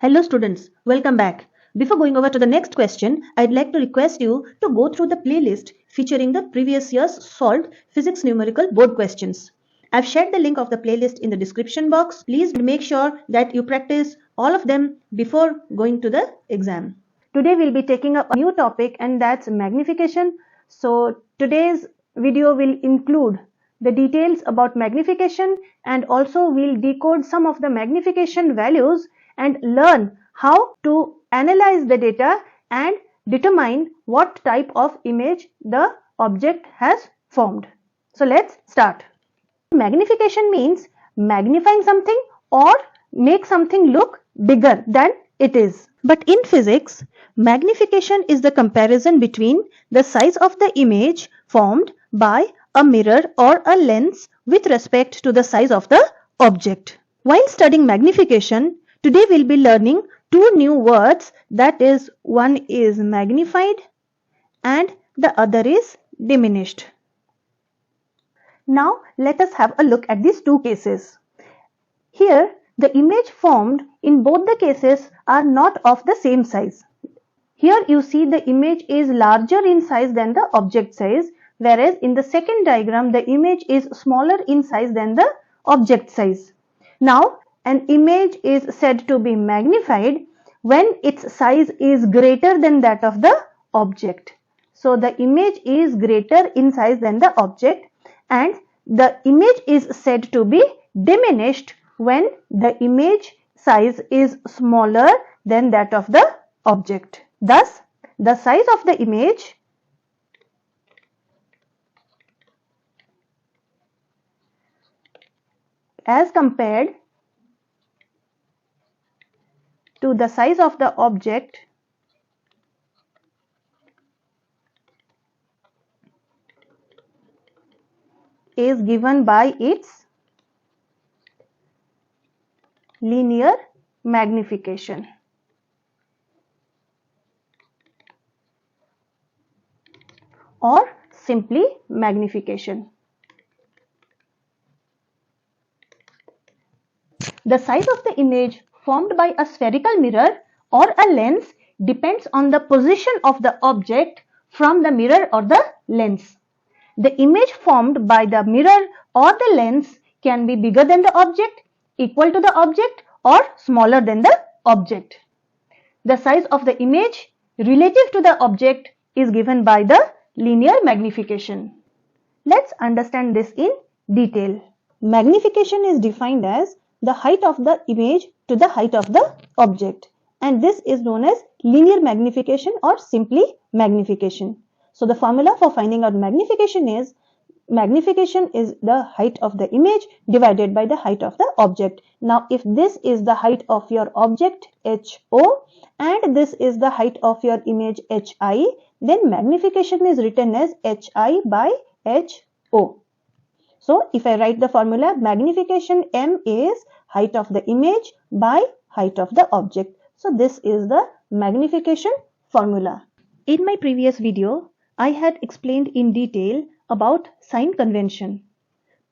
Hello students, welcome back. Before going over to the next question, I'd like to request you to go through the playlist featuring the previous year's solved physics numerical board questions. I've shared the link of the playlist in the description box. Please make sure that you practice all of them before going to the exam. Today we'll be taking up a new topic, and that's magnification. So today's video will include the details about magnification, and also we'll decode some of the magnification values and learn how to analyze the data and determine what type of image the object has formed. So let's start. Magnification means magnifying something or make something look bigger than it is. But in physics, magnification is the comparison between the size of the image formed by a mirror or a lens with respect to the size of the object. While studying magnification, today we'll be learning two new words, that is, one is magnified and the other is diminished. Now let us have a look at these two cases. Here the image formed in both the cases are not of the same size. Here you see the image is larger in size than the object size, whereas in the second diagram the image is smaller in size than the object size. Now an image is said to be magnified when its size is greater than that of the object. So the image is greater in size than the object, and the image is said to be diminished when the image size is smaller than that of the object. Thus, the size of the image as compared to the size of the object is given by its linear magnification. Or simply magnification. The size of the image formed by a spherical mirror or a lens depends on the position of the object from the mirror or the lens. The image formed by the mirror or the lens can be bigger than the object, equal to the object, or smaller than the object. The size of the image relative to the object is given by the linear magnification. Let's understand this in detail. Magnification is defined as the height of the image to the height of the object, and this is known as linear magnification or simply magnification. So the formula for finding out magnification is the height of the image divided by the height of the object. Now if this is the height of your object HO and this is the height of your image HI, then magnification is written as HI by HO. So if I write the formula, magnification M is height of the image by height of the object. So this is the magnification formula. In my previous video, I had explained in detail about sign convention.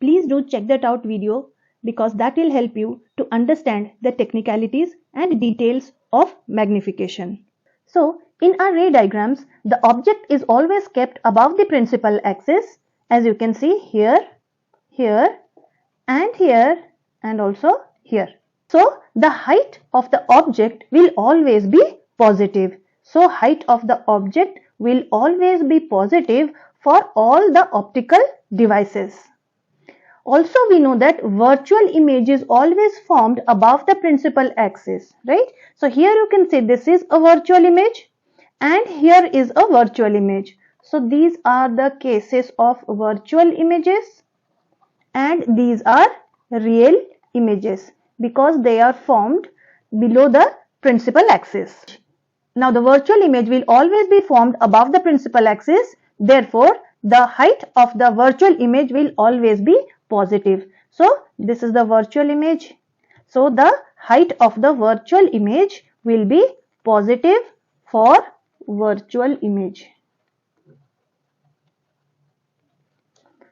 Please do check that out video because that will help you to understand the technicalities and details of magnification. So in our ray diagrams, the object is always kept above the principal axis, as you can see here, here, and also here. So the height of the object will always be positive. So height of the object will always be positive for all the optical devices. Also we know that virtual image is always formed above the principal axis, right? So here you can say this is a virtual image and here is a virtual image. So these are the cases of virtual images and these are real images because they are formed below the principal axis. Now the virtual image will always be formed above the principal axis, therefore the height of the virtual image will always be positive. So this is the virtual image. So the height of the virtual image will be positive for virtual image.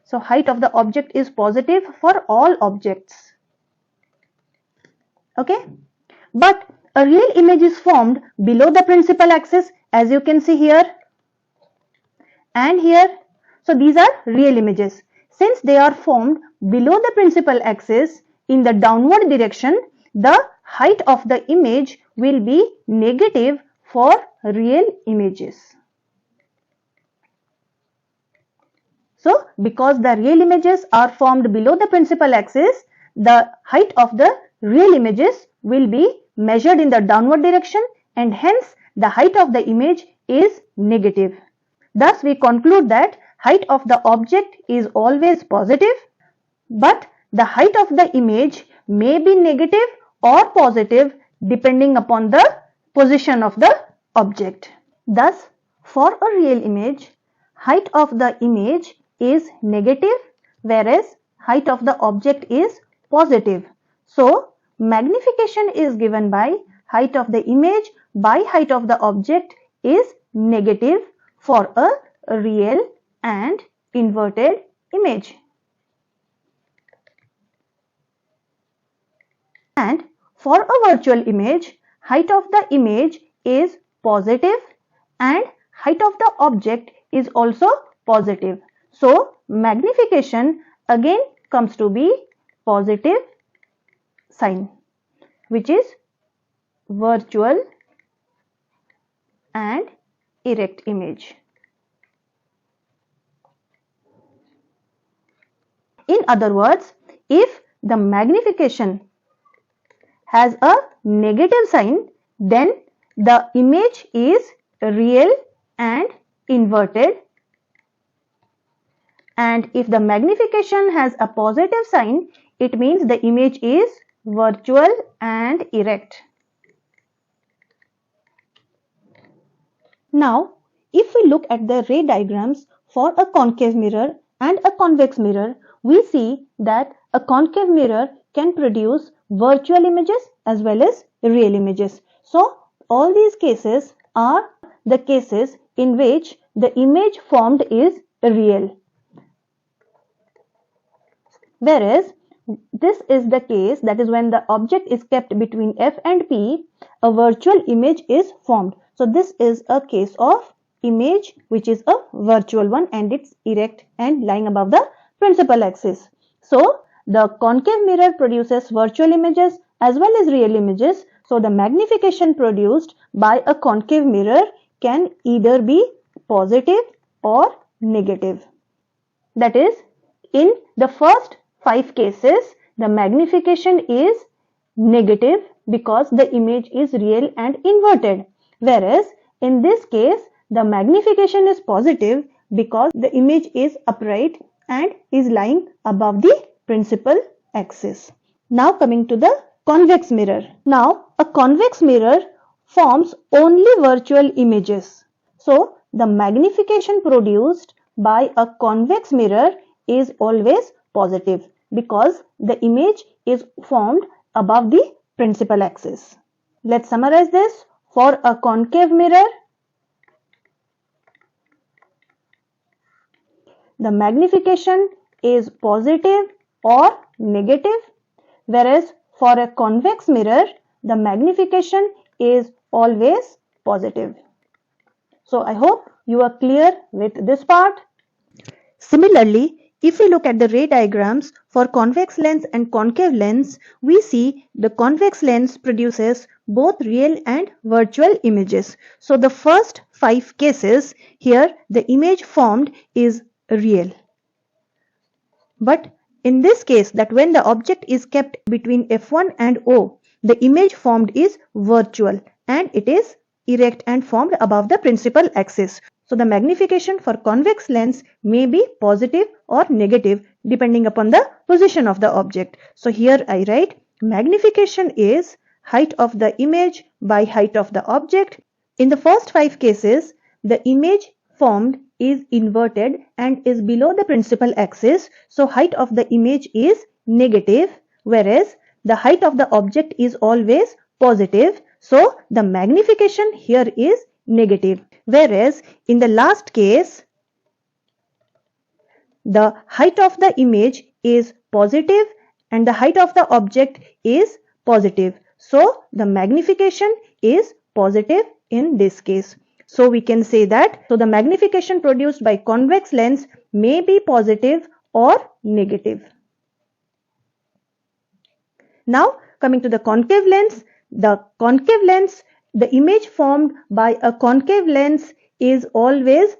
So height of the object is positive for all objects. Okay, but A real image is formed below the principal axis, as you can see here and here. So these are real images. Since they are formed below the principal axis in the downward direction, the height of the image will be negative for real images. So because the real images are formed below the principal axis, the height of the real images will be measured in the downward direction, and hence the height of the image is negative. Thus we conclude that height of the object is always positive, but the height of the image may be negative or positive depending upon the position of the object. Thus, for a real image, height of the image is negative, whereas height of the object is positive. So, magnification is given by height of the image by height of the object is negative for a real and inverted image. And for a virtual image, height of the image is positive and height of the object is also positive. So, magnification again comes to be positive sign, which is virtual and erect image. In other words, if the magnification has a negative sign, then the image is real and inverted, and if the magnification has a positive sign, it means the image is virtual and erect. Now, if we look at the ray diagrams for a concave mirror and a convex mirror, we see that a concave mirror can produce virtual images as well as real images. So, all these cases are the cases in which the image formed is real. Whereas, this is the case, that is when the object is kept between F and P, a virtual image is formed. So, this is a case of image which is a virtual one and it's erect and lying above the principal axis. So, the concave mirror produces virtual images as well as real images. So, the magnification produced by a concave mirror can either be positive or negative. That is, in the first 5 cases, the magnification is negative because the image is real and inverted. Whereas, in this case, the magnification is positive because the image is upright and is lying above the principal axis. Now coming to the convex mirror. Now, a convex mirror forms only virtual images. So, the magnification produced by a convex mirror is always positive because the image is formed above the principal axis. Let's summarize this. For a concave mirror, the magnification is positive or negative, whereas for a convex mirror, the magnification is always positive. So, I hope you are clear with this part. Similarly, if we look at the ray diagrams for convex lens and concave lens, we see the convex lens produces both real and virtual images. So, the first 5 cases here, the image formed is real. But in this case, that when the object is kept between F1 and O, the image formed is virtual and it is erect and formed above the principal axis. So, the magnification for convex lens may be positive or negative depending upon the position of the object. So, here I write magnification is height of the image by height of the object. In the first 5 cases, the image formed is inverted and is below the principal axis. So, height of the image is negative, whereas the height of the object is always positive. So, the magnification here is negative. Whereas, in the last case, the height of the image is positive and the height of the object is positive. So the magnification is positive in this case. So we can say that the magnification produced by convex lens may be positive or negative. Now coming to the concave lens, the image formed by a concave lens is always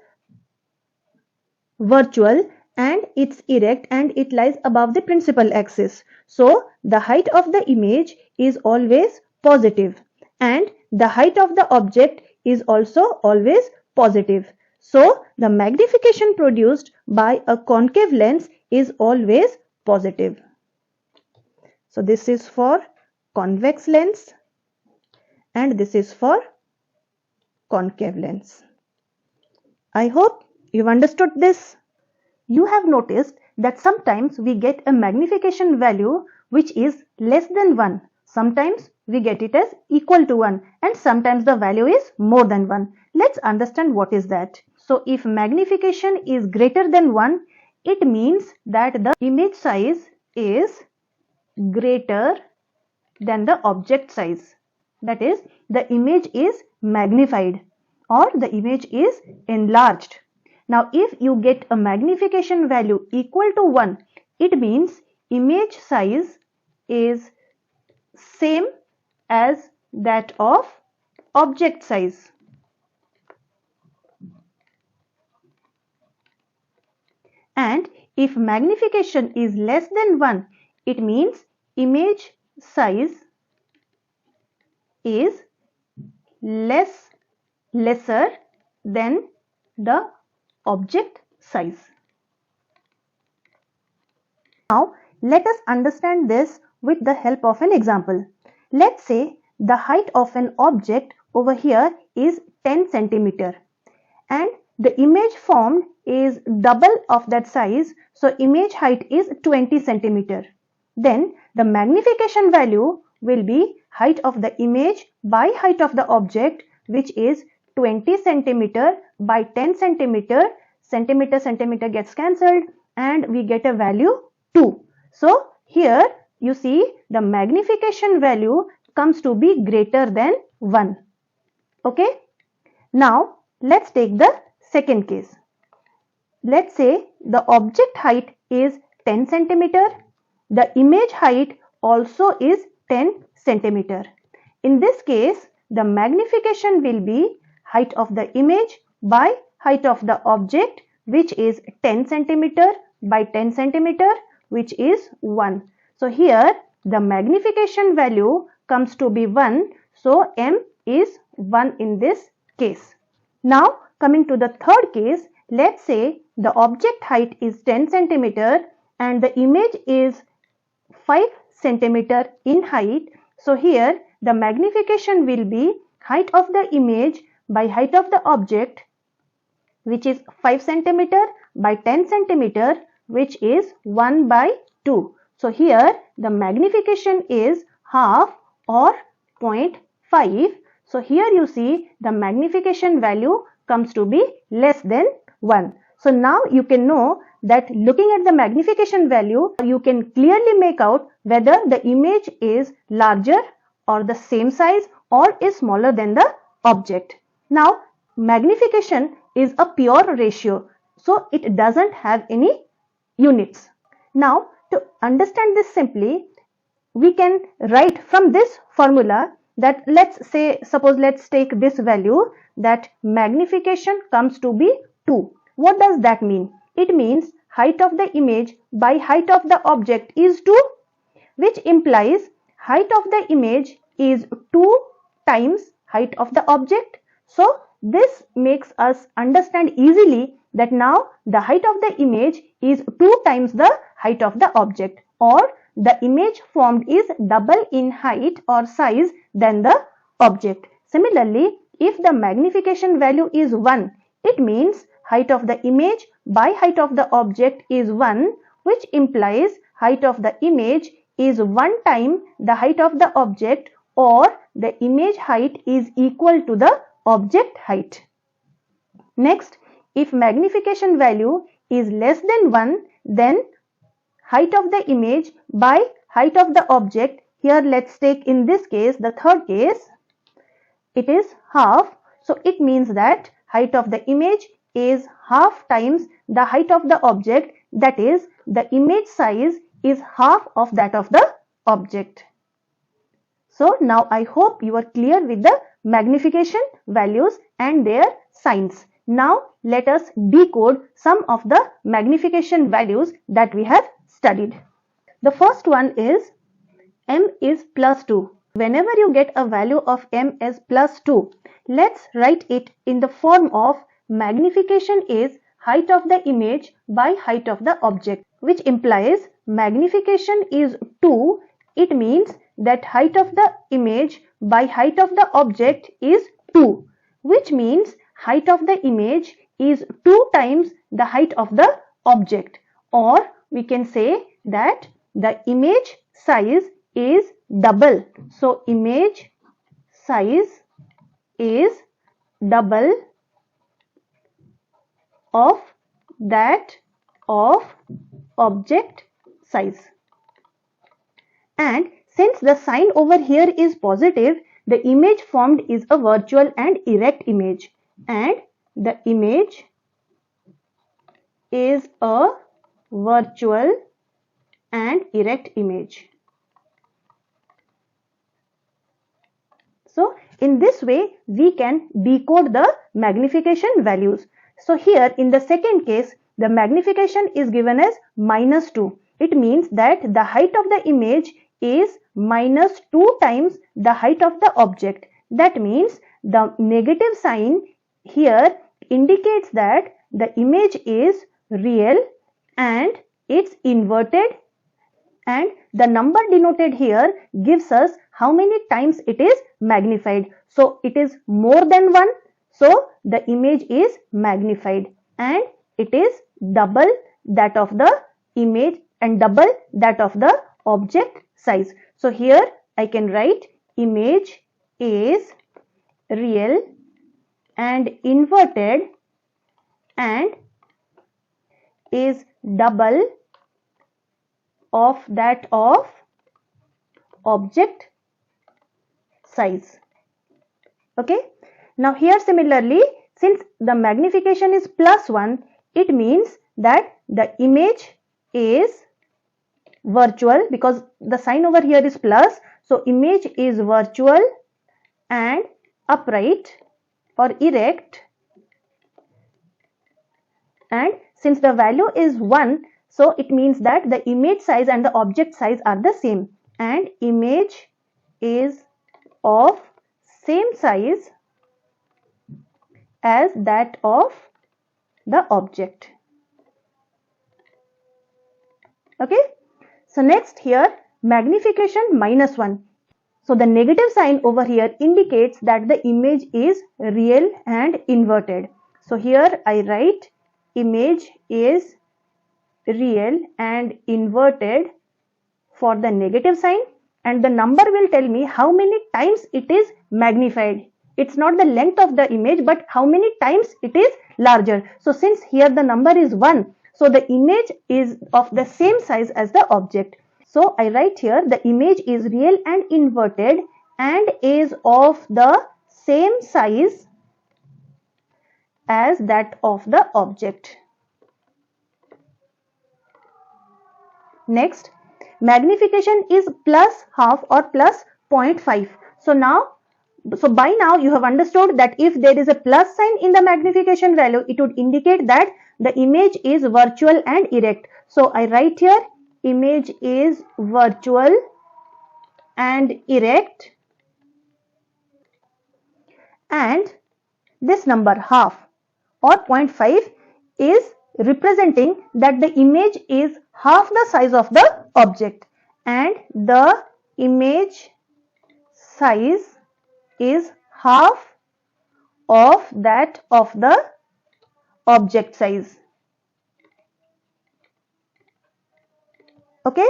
virtual and it's erect and it lies above the principal axis. So the height of the image is always positive and the height of the object is also always positive. So the magnification produced by a concave lens is always positive. So this is for convex lens and this is for concave lens. I hope you've understood this. You have noticed that sometimes we get a magnification value which is less than 1. Sometimes we get it as equal to 1 and sometimes the value is more than 1. Let's understand what is that. So if magnification is greater than 1, it means that the image size is greater than the object size. That is, the image is magnified or the image is enlarged. Now if you get a magnification value equal to 1, it means image size is same as that of object size. And if magnification is less than 1, it means image size is lesser than the object size. Now let us understand this with the help of an example. Let's say the height of an object over here is 10 centimeter and the image formed is double of that size, so image height is 20 centimeter. Then the magnification value will be height of the image by height of the object, which is 20 centimeter by 10 centimeter. Centimeter gets cancelled and we get a value 2. So here you see the magnification value comes to be greater than 1. Okay. Now let's take the second case. Let's say the object height is 10 centimeter. The image height also is 10 centimeter. In this case, the magnification will be height of the image by height of the object, which is 10 centimeter by 10 centimeter, which is 1. So here the magnification value comes to be 1. So M is 1 in this case. Now coming to the third case, let's say the object height is 10 centimeter and the image is 5 centimeter in height. So here the magnification will be height of the image by height of the object, which is 5 centimeter by 10 centimeter, which is 1 by 2. So here the magnification is half or 0.5. So here you see the magnification value comes to be less than 1. So now you can know that looking at the magnification value, you can clearly make out whether the image is larger or the same size or is smaller than the object. Now magnification is a pure ratio, so it doesn't have any units. Now to understand this simply, we can write from this formula that let's take this value, that magnification comes to be 2. What does that mean? It means height of the image by height of the object is 2, which implies height of the image is 2 times height of the object. So this makes us understand easily that now the height of the image is 2 times the height of the object, or the image formed is double in height or size than the object. Similarly, if the magnification value is 1, it means height of the image by height of the object is 1, which implies height of the image is 1 time the height of the object, or the image height is equal to the object height. Next, if magnification value is less than 1, then height of the image by height of the object here let's take in this case, the third case, it is half. So it means that height of the image is half times the height of the object, that is the image size is half of that of the object. So now I hope you are clear with the magnification values and their signs. Now let us decode some of the magnification values that we have studied. The first one is m is plus 2. Whenever you get a value of m as plus 2, let's write it in the form of magnification is height of the image by height of the object, which implies magnification is 2. It means that height of the image by height of the object is 2, which means height of the image is 2 times the height of the object, or we can say that the image size is double. So image size is double of that of object size. And since the sign over here is positive, the image formed is a virtual and erect image, and the image is a virtual and erect image. So in this way we can decode the magnification values. So here in the second case, the magnification is given as minus 2. It means that the height of the image is minus 2 times the height of the object. That means the negative sign here indicates that the image is real and it's inverted, and the number denoted here gives us how many times it is magnified. So it is more than 1. So the image is magnified and it is double that of the image and double that of the object size. So here I can write image is real and inverted and is double of that of object size. Okay. Now here similarly, since the magnification is plus 1, it means that the image is virtual, because the sign over here is plus. So image is virtual and upright or erect, and since the value is 1, so it means that the image size and the object size are the same, and image is of same size as that of the object. Okay. So next here, magnification minus 1. So the negative sign over here indicates that the image is real and inverted. So here I write image is real and inverted for the negative sign, and the number will tell me how many times it is magnified. It's not the length of the image, but how many times it is larger. So since here the number is 1, so the image is of the same size as the object. So I write here the image is real and inverted and is of the same size as that of the object. Next, magnification is plus half or plus 0.5. So by now you have understood that if there is a plus sign in the magnification value, it would indicate that the image is virtual and erect. So I write here image is virtual and erect, and this number half or 0.5 is representing that the image is half the size of the object, and the image size is half of that of the object size. Okay,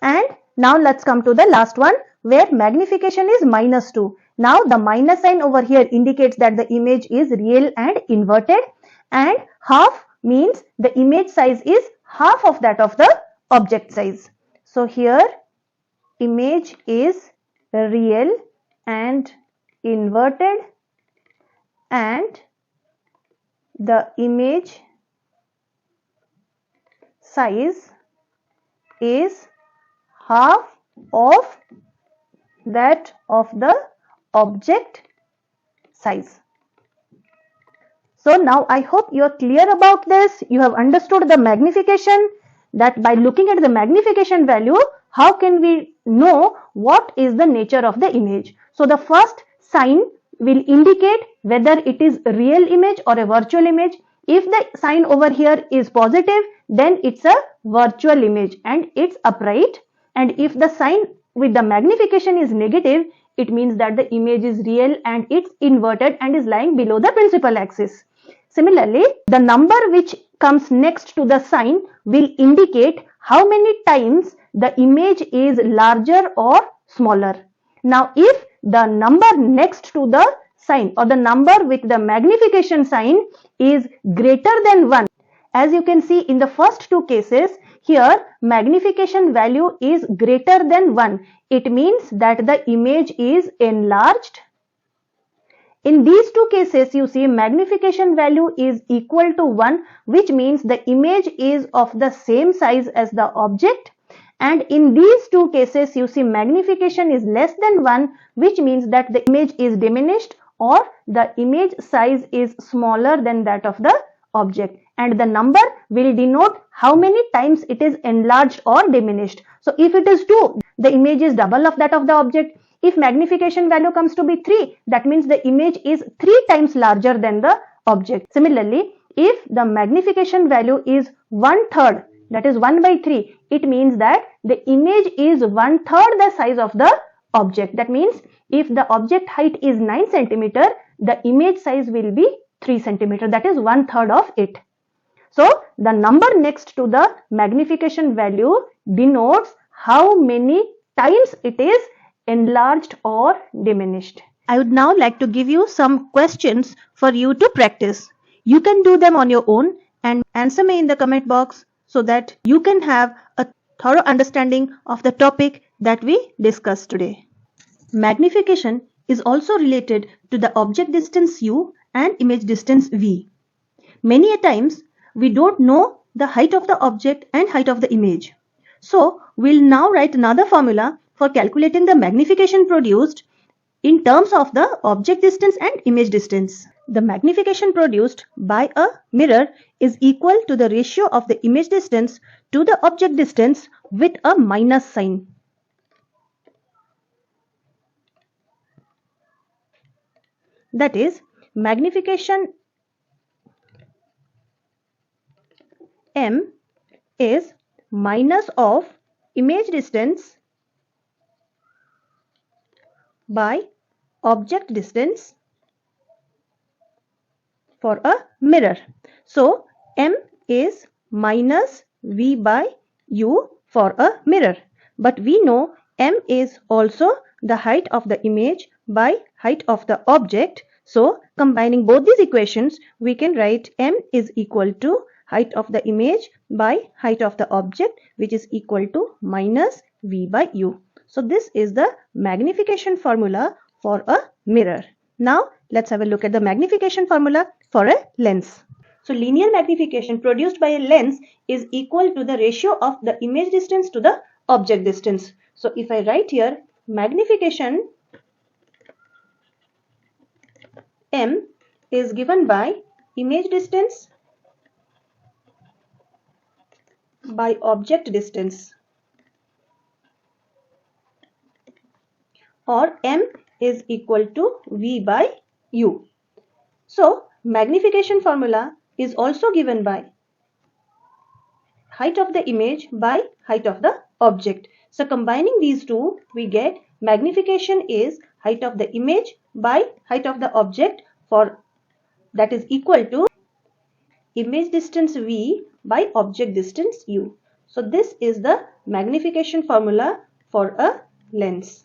and now let's come to the last one where magnification is minus 2. Now the minus sign over here indicates that the image is real and inverted, and half means the image size is half of that of the object size. So here image is real and inverted, and the image size is half of that of the object size. So now I hope you are clear about this. You have understood the magnification, that by looking at the magnification value, how can we know what is the nature of the image. So the first sign will indicate whether it is a real image or a virtual image. If the sign over here is positive, then it's a virtual image and it's upright. And if the sign with the magnification is negative, it means that the image is real and it's inverted and is lying below the principal axis. Similarly, the number which comes next to the sign will indicate how many times the image is larger or smaller. Now, if the number next to the sign or the number with the magnification sign is greater than 1, as you can see in the first two cases, here magnification value is greater than 1. It means that the image is enlarged. In these two cases, you see magnification value is equal to 1, which means the image is of the same size as the object. And in these two cases, you see magnification is less than 1, which means that the image is diminished or the image size is smaller than that of the object. And the number will denote how many times it is enlarged or diminished. So if it is 2, the image is double of that of the object. If magnification value comes to be 3, that means the image is 3 times larger than the object. Similarly, if the magnification value is 1/3, that is 1 by 3, it means that the image is 1/3 the size of the object. That means if the object height is 9 cm, the image size will be 3 cm, that is 1/3 of it. So the number next to the magnification value denotes how many times it is enlarged or diminished. I would now like to give you some questions for you to practice. You can do them on your own and answer me in the comment box so that you can have a thorough understanding of the topic that we discussed today. Magnification is also related to the object distance u and image distance v. Many a times we don't know the height of the object and height of the image. So we'll now write another formula for calculating the magnification produced in terms of the object distance and image distance. The magnification produced by a mirror is equal to the ratio of the image distance to the object distance with a minus sign. That is, magnification m is minus of image distance by object distance for a mirror. So m is minus v by u for a mirror. But we know m is also the height of the image by height of the object. So combining both these equations, we can write m is equal to height of the image by height of the object, which is equal to minus v by u. So this is the magnification formula for a mirror. Now let's have a look at the magnification formula for a lens. So linear magnification produced by a lens is equal to the ratio of the image distance to the object distance. So if I write here magnification m is given by image distance by object distance, or m is equal to v by u. So magnification formula is also given by height of the image by height of the object. So combining these two, we get magnification is height of the image by height of the object, for that is equal to image distance v by object distance u. So this is the magnification formula for a lens.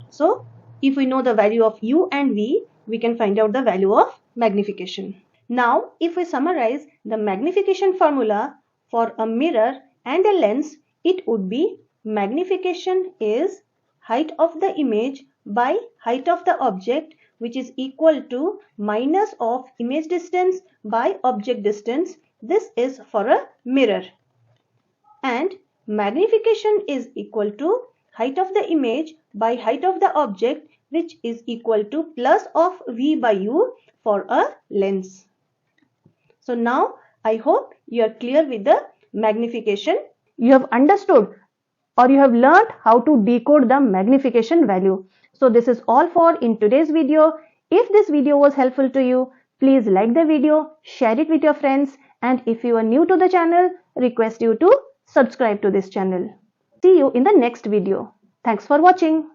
So if we know the value of u and v, we can find out the value of magnification. Now if we summarize the magnification formula for a mirror and a lens, it would be magnification is height of the image by height of the object, which is equal to minus of image distance by object distance. This is for a mirror. And magnification is equal to height of the image by height of the object, which is equal to plus of V by U for a lens. So now I hope you are clear with the magnification. You have understood or you have learned how to decode the magnification value. So this is all for in today's video. If this video was helpful to you, please like the video, share it with your friends, and if you are new to the channel, request you to subscribe to this channel. See you in the next video. Thanks for watching.